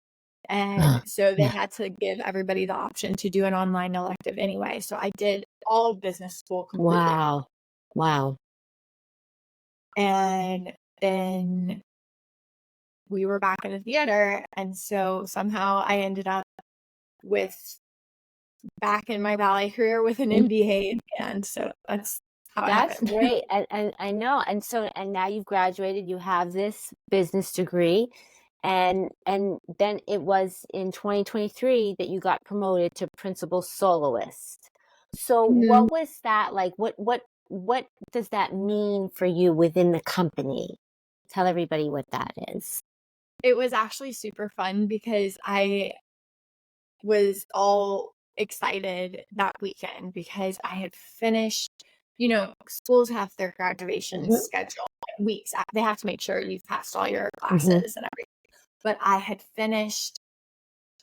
And so they Yeah. had to give everybody the option to do an online elective anyway. So I did all of business school completely. Wow. Wow. And then we were back in the theater. And so somehow I ended up with back in my ballet career with an Mm. MBA. And so that's how it That's happened. great. And I know. And so, and now you've graduated, you have this business degree. and then it was in 2023 that you got promoted to principal soloist. So Mhm. what was that like? What does that mean for you within the company? Tell everybody what that is. It was actually super fun because I was all excited that weekend because I had finished, schools have their graduation Mhm. schedule weeks. They have to make sure you've passed all your Mhm. classes and everything. But I had finished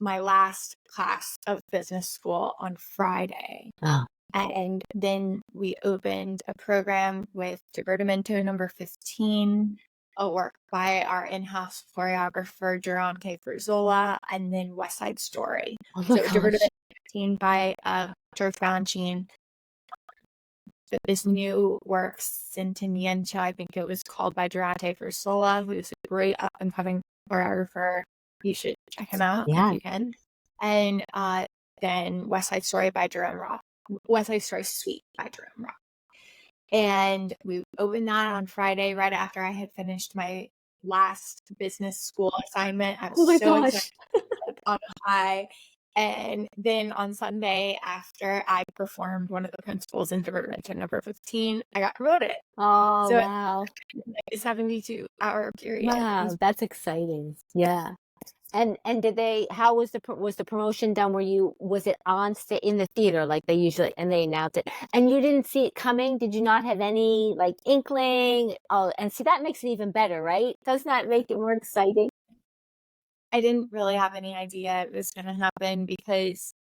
my last class of business school on Friday. Oh. And then we opened a program with Divertimento number 15, a work by our in-house choreographer, Joanne Carey, and then West Side Story. Oh my So gosh. Divertimento 15 by George Balanchine. This new work, Sentimiento, I think it was called, by Durante Versola, who's a great up-and-coming choreographer. You should check him out if Yeah. you can. And then West Side Story by Jerome Roth. West Side Story Suite by Jerome Roth. And we opened that on Friday, right after I had finished my last business school assignment. I Oh was my so excited, gosh. on a high. And then on Sunday, after I performed one of the principals in Divertimento number 15, I got promoted. Oh So wow. it's 72-hour period. It Wow, was that's exciting. Yeah. And did they how was the promotion done? Was it on sta in the theater like they usually and they announced it? And you didn't see it coming? Did you not have any like inkling? Oh, and see that makes it even better, right? Doesn't that make it more exciting? I didn't really have any idea it was gonna happen because,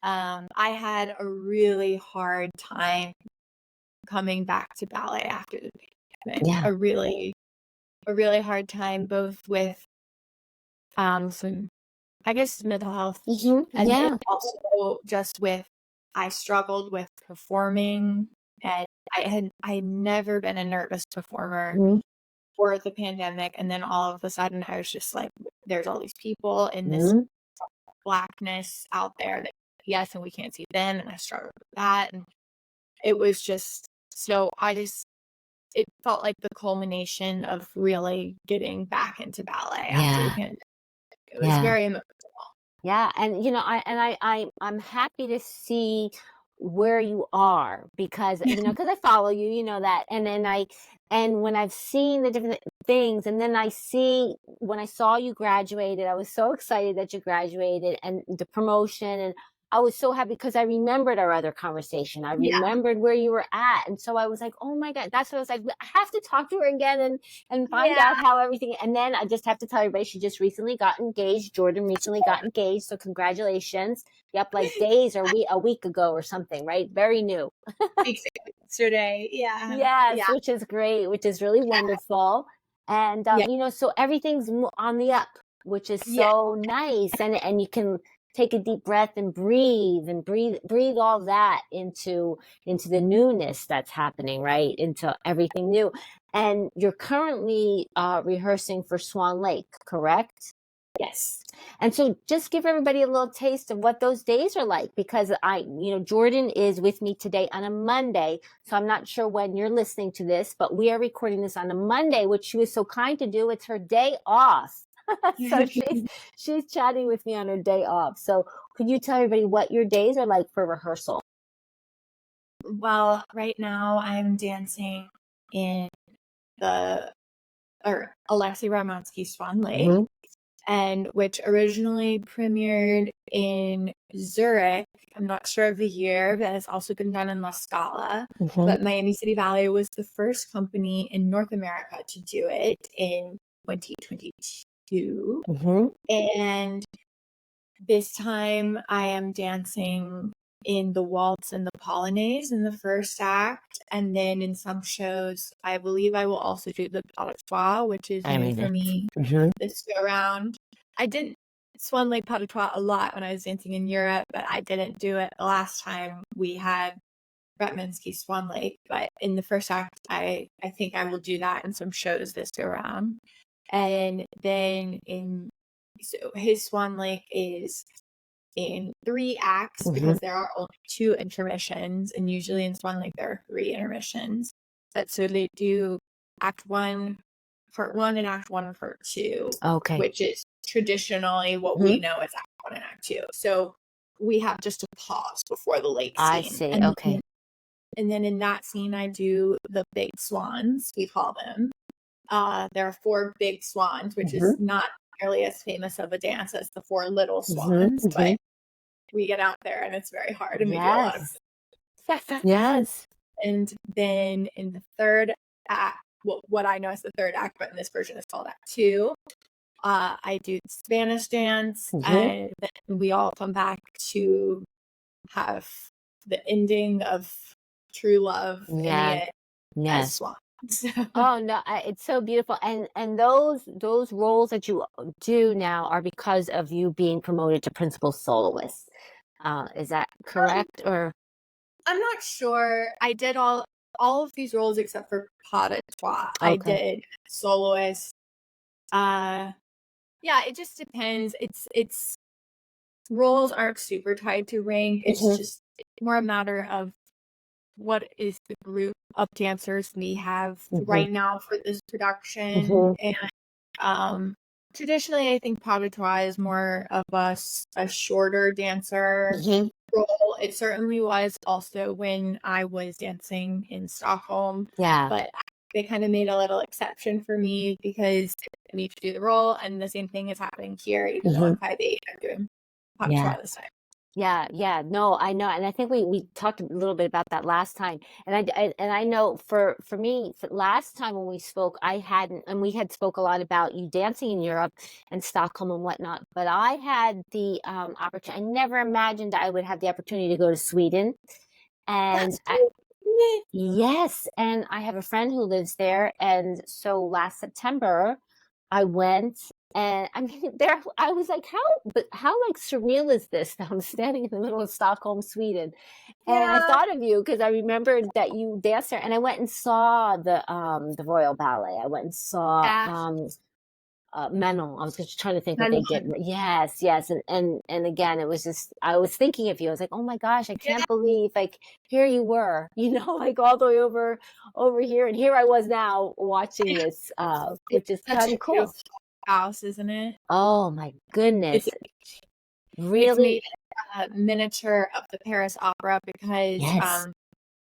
I had a really hard time coming back to ballet after the pandemic. Yeah. A really hard time both with, some, I guess, mental health, Mhm. and then Yeah. also just with, I struggled with performing, and I had never been a nervous performer Mhm. for the pandemic, and then all of a sudden I was just like, there's all these people in this Mhm. blackness out there that, yes, and we can't see them, and I struggled with that, and it was just, so it felt like the culmination of really getting back into ballet after the Yeah. pandemic. It was Yeah. very emotional. Yeah, and I'm happy to see where you are because because I follow you, you know that, and when I've seen the different things, and then I see when I saw you graduated, I was so excited that you graduated and the promotion, and I was so happy because I remembered our other conversation. I Yeah, remembered where you were at, and so I was like, oh my God, that's what I was like. I have to talk to her again and find yeah. out how everything. And then I just have to tell everybody she just recently got engaged. Jordan recently got engaged, so congratulations. Yep, like days or a week ago or something, right? Very new. Weeks ago, yesterday. Yeah, Yes, yeah, which is great, which is really wonderful. And yeah, so everything's on the up, which is yeah. so nice. And you can take a deep breath and breathe all that into the newness that's happening, right? Into everything new. And you're currently rehearsing for Swan Lake, correct? Yes. And so just give everybody a little taste of what those days are like because Jordan is with me today on a Monday. So I'm not sure when you're listening to this, but we are recording this on a Monday, which she was so kind to do. It's her day off. So she's chatting with me on her day off. So could you tell everybody what your days are like for rehearsal? Well, right now I'm dancing in the Alexei Ramotsky's Swan Lake, Hmm. and which originally premiered in Zurich. I'm not sure of the year, but it's also been done in La Scala. Hmm. But Miami City Ballet was the first company in North America to do it in 2022. Hmm. And this time I am dancing in the waltz and the polonaise in the first act. And then in some shows, I believe I will also do the pas de trois, which is I new mean for it. me Hmm. this go around. I did Swan Lake pas de trois a lot when I was dancing in Europe, but I didn't do it the last time we had Ratmansky Swan Lake. But in the first act, I think I will do that in some shows this go around. And then so his Swan Lake is in 3 acts Hmm. because there are only 2 intermissions, and usually in Swan Lake there are 3 intermissions. But so they do act 1 part one and act one and part two, Okay. which is traditionally what Hmm. we know as act one and act two. So we have just a pause before the lake I scene. see. Okay. And then in that scene, I do the big swans, we call them. There are four big swans, which is Hmm. not nearly as famous of a dance as the four little Hmm. swans, Hmm. but we get out there and it's very hard and we do a lot of Yes. Yes. and then in the third act, what I know as the third act, but in this version it's called act two. I do the Spanish dance, Hmm. and then we all come back to have the ending of true love in the Yes. end as Yes. swans. Oh no, it's so beautiful. And those roles that you do now are because of you being promoted to principal soloist. Is that Um, correct? Or I'm not sure. I did all of these roles except for pas de trois. I okay. did soloist. Uh, yeah, it just depends. It's roles aren't super tied to rank. It's Hmm. just more a matter of what is the group of dancers we have Hmm. right now for this production. Hmm. And traditionally, I think pas de trois is more of a shorter dancer Hmm. role. It certainly was also when I was dancing in Stockholm, Yeah. but they kind of made a little exception for me because I need to do the role, and the same thing is happening here. Even though Hmm. I'm 5'8", I'm doing pas de Yeah. trois this time. Yeah, yeah, no, I know, and I think we talked a little bit about that last time, and I know for me, for last time when we spoke, I hadn't, and we had spoke a lot about you dancing in Europe and Stockholm and whatnot, but I had the opportunity. I never imagined I would have the opportunity to go to Sweden, and That's great. yes, and I have a friend who lives there, and so last September I went, and I mean there I was like, how like surreal is this that I'm standing in the middle of Stockholm, Sweden? And I Yeah. thought of you because I remembered that you danced there, and I went and saw the Royal Ballet. I went and saw Yeah. Manon. I was just trying to think what And they did. Yes, yes, and again, it was just I was thinking of you. I was like, oh my gosh, I yeah, can't believe like here you were, like all the way over here, and here I was now watching this, it's which is such kind a of cool. beautiful house, isn't it? Oh my It's goodness, it's really? made a miniature of the Paris Opera because Yes,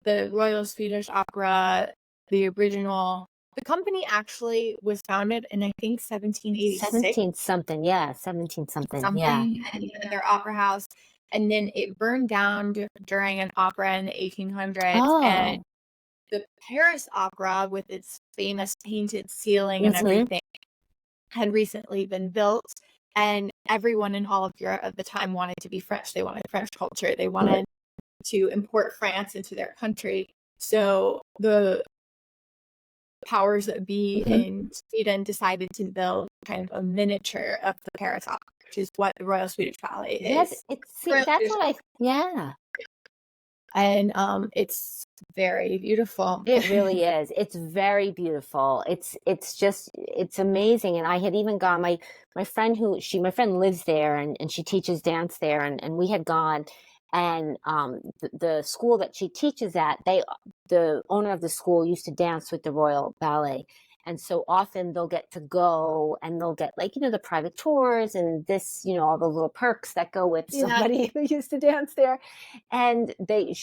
the Royal Swedish Opera, the original, the company actually was founded in I think 1786 17 something, yeah, 17 something, yeah. something, and they had their opera house, and then it burned down during an opera in the 1800s, and Oh, the Paris Opera, with its famous painted ceiling and hmm, everything, had recently been built, and everyone in all of Europe at the time wanted to be French. They wanted French culture. They wanted to import France into their country. So the powers that be hmm. in Sweden decided to build kind of a miniature of the Paris Opera, which is what the Royal Swedish Ballet Yes, is. see, Royal that's Swedish what yeah. And it's very beautiful. It really is. It's very beautiful. It's just it's amazing. And I had even gone my friend my friend lives there and she teaches dance there and we had gone and the school that she teaches at, the owner of the school used to dance with the Royal Ballet. And so often they'll get to go and they'll get like, the private tours and this, all the little perks that go with Yeah. somebody who used to dance there. And they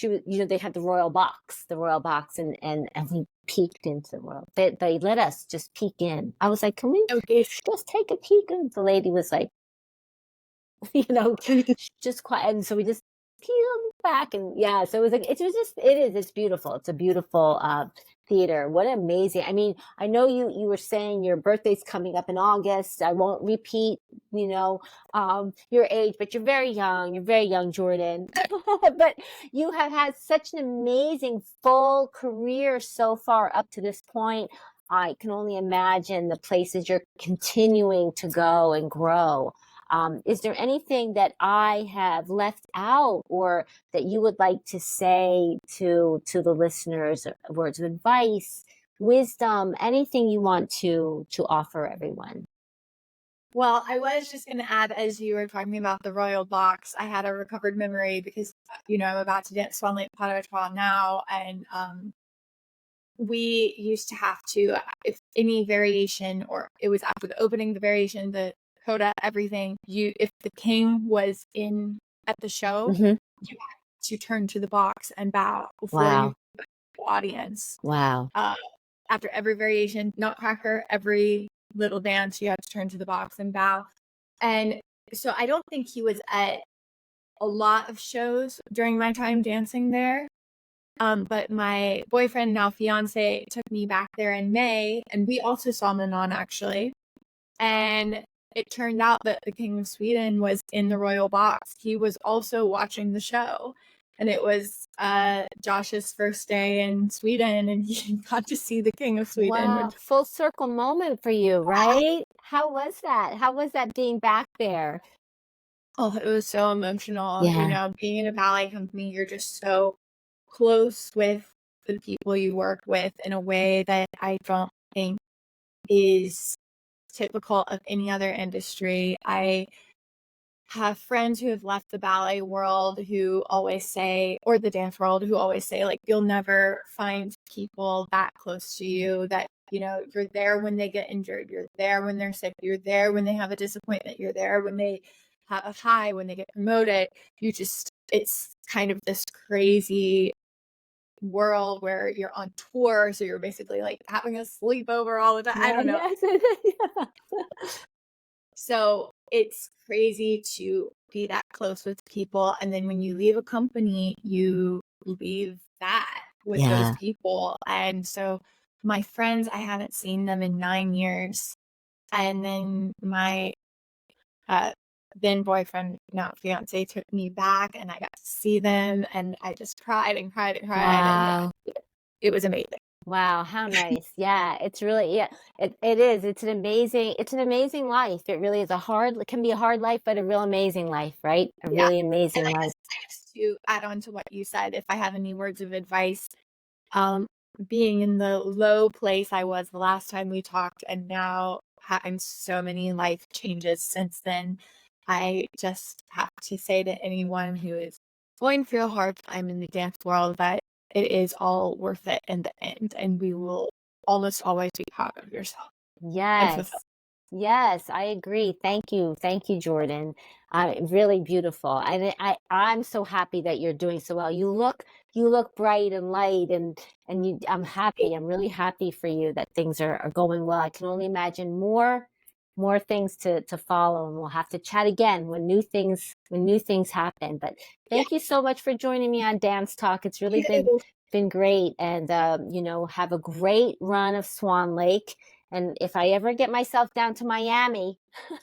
had the royal box, and we peeked into the world. They let us just peek in. I was like, can we Okay. just take a peek? And the lady was like, you know, just quiet. And so we just peeled back, and yeah, so it was like it's beautiful. It's a beautiful theater. What amazing. I mean, I know you were saying your birthday's coming up in August. I won't repeat, your age, but you're very young, Jordan. But you have had such an amazing full career so far up to this point. I can only imagine the places you're continuing to go and grow. Is there anything that I have left out or that you would like to say to the listeners, words of advice, wisdom, anything you want to offer everyone? Well, I was just going to add, as you were talking about the royal box, I had a recovered memory because, I'm about to dance Swan Lake Pas de Trois now. And we used to have to, if any variation or it was after the opening, the variation, the coda, everything, if the king was in at the show, Hmm. you had to turn to the box and bow before you Wow. go to the audience. Wow. Uh, After every variation, Nutcracker, every little dance, you had to turn to the box and bow. And so I don't think he was at a lot of shows during my time dancing there. But my boyfriend, now fiance, took me back there in May, and we also saw Manon actually. And it turned out that the King of Sweden was in the royal box. He was also watching the show. And it was Josh's first day in Sweden, and he got to see the King of Sweden, Wow. which Full circle moment for you, right? How was that? How was that being back there? oh, it was so emotional. You Yeah. know, being in a ballet company, you're just so close with the people you work with in a way that I don't think is typical of any other industry. I have friends who have left the ballet world who always say, or the dance world, who always say, like, you'll never find people that close to you that, you know, you're there when they get injured, you're there when they're sick, you're there when they have a disappointment, you're there when they have a high, when they get promoted. It's kind of this crazy world where you're on tour, so you're basically like having a sleepover all the time. I Yeah. don't know. Yes. Yeah. So it's crazy to be that close with people. And then when you leave a company, you leave that with those Yeah. people. And so my friends, I haven't seen them in 9 years. And then my uh, then boyfriend, now fiance, took me back and I got to see them. And I just cried and cried and cried. And Wow. it was amazing. Wow, how nice. Yeah, it's really, yeah, it is. It's an amazing life. It really is it can be a hard life, but a real amazing life, right? A Yeah. really And amazing I life. guess just to add on to what you said, if I have any words of advice, um, being in the low place I was the last time we talked, and now having so many life changes since then, I just have to say to anyone who is going through a hard time in the dance world that it is all worth it in the end, and we will almost always be proud of yourself and fulfilled. Yes. Yes, I agree. Thank you. Thank you, Jordan. Really beautiful. I'm so happy that you're doing so well. You look bright and light and I'm happy. I'm really happy for you that things are going well. I can only imagine more things to follow, and we'll have to chat again when new things happen. But Yeah. thank you so much for joining me on Dance Talk. It's really been great, and have a great run of Swan Lake. And if I ever get myself down to Miami,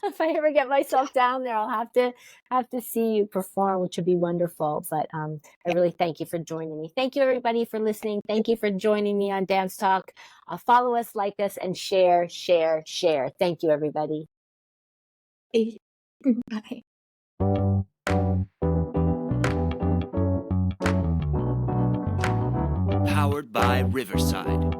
if I ever get myself down there, I'll have to see you perform, which would be wonderful. But I really thank you for joining me. Thank you everybody for listening. Thank you for joining me on Dance Talk. Follow us, like us, and share, share, share. Thank you, everybody. Bye. Powered by Riverside.